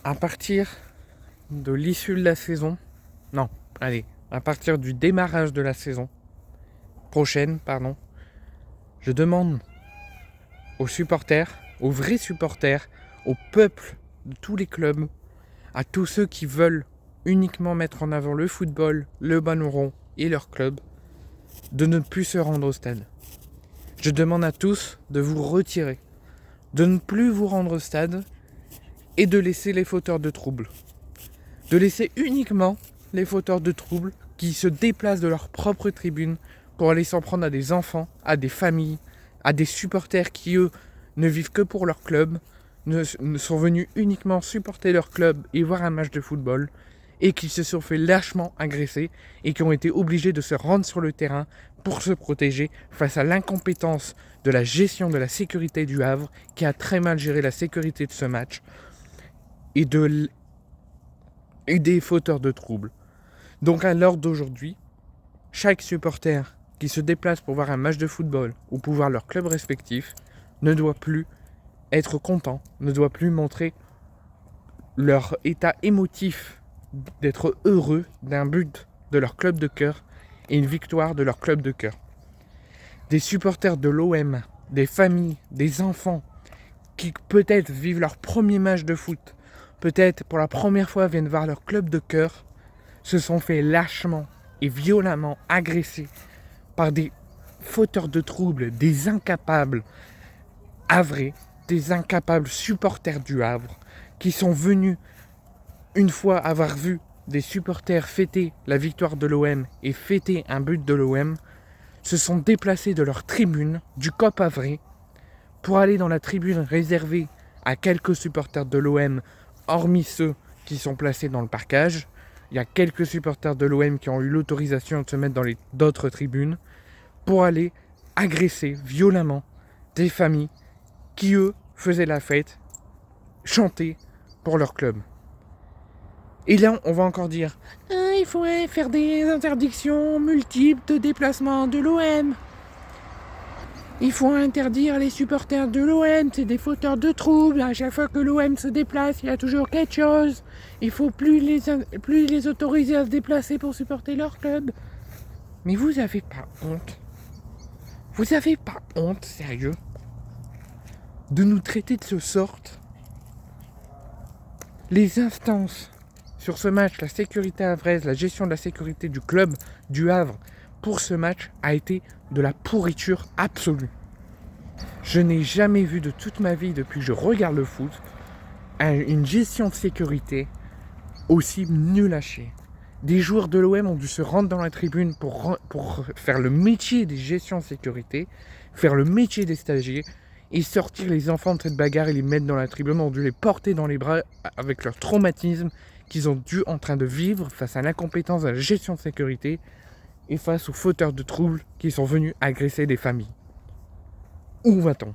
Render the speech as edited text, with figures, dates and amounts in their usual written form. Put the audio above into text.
À partir de l'issue de la saison, non, allez, à partir du démarrage de la saison prochaine, je demande aux supporters, aux vrais supporters, au peuple de tous les clubs, à tous ceux qui veulent uniquement mettre en avant le football, le ballon rond et leur club, de ne plus se rendre au stade. Je demande à tous de vous retirer, de ne plus vous rendre au stade et de laisser les fauteurs de troubles. De laisser uniquement les fauteurs de troubles qui se déplacent de leur propre tribune pour aller s'en prendre à des enfants, à des familles, à des supporters qui, eux, ne vivent que pour leur club, ne sont venus uniquement supporter leur club et voir un match de football, et qui se sont fait lâchement agresser et qui ont été obligés de se rendre sur le terrain pour se protéger face à l'incompétence de la gestion de la sécurité du Havre, qui a très mal géré la sécurité de ce match, et des fauteurs de troubles. Donc à l'heure d'aujourd'hui, chaque supporter qui se déplace pour voir un match de football ou pour voir leur club respectif ne doit plus être content, ne doit plus montrer leur état émotif d'être heureux d'un but de leur club de cœur et une victoire de leur club de cœur. Des supporters de l'OM, des familles, des enfants qui peut-être vivent leur premier match de foot, peut-être pour la première fois viennent voir leur club de cœur, se sont fait lâchement et violemment agresser par des fauteurs de troubles, des incapables havrés, des incapables supporters du Havre, qui sont venus, une fois avoir vu des supporters fêter la victoire de l'OM et fêter un but de l'OM, se sont déplacés de leur tribune du COP Havrais pour aller dans la tribune réservée à quelques supporters de l'OM, hormis ceux qui sont placés dans le parcage. Il y a quelques supporters de l'OM qui ont eu l'autorisation de se mettre dans d'autres tribunes pour aller agresser violemment des familles qui, eux, faisaient la fête, chanter pour leur club. Et là, on va encore dire il faudrait faire des interdictions multiples de déplacement de l'OM. Il faut interdire les supporters de l'OM, c'est des fauteurs de troubles. À chaque fois que l'OM se déplace, il y a toujours quelque chose. Il faut plus les autoriser à se déplacer pour supporter leur club. Mais vous avez pas honte? Vous avez pas honte, sérieux, de nous traiter de ce sorte? Les instances sur ce match, la sécurité havraise, la gestion de la sécurité du club du Havre pour ce match a été de la pourriture absolue. Je n'ai jamais vu de toute ma vie, depuis que je regarde le foot, une gestion de sécurité aussi nulle à chier. Des joueurs de l'OM ont dû se rendre dans la tribune pour faire le métier des gestions de sécurité, faire le métier des stagiaires, et sortir les enfants de cette bagarre et les mettre dans la tribune, ont dû les porter dans les bras avec leur traumatisme qu'ils ont dû en train de vivre face à l'incompétence de la gestion de sécurité et face aux fauteurs de troubles qui sont venus agresser des familles. Où va-t-on ?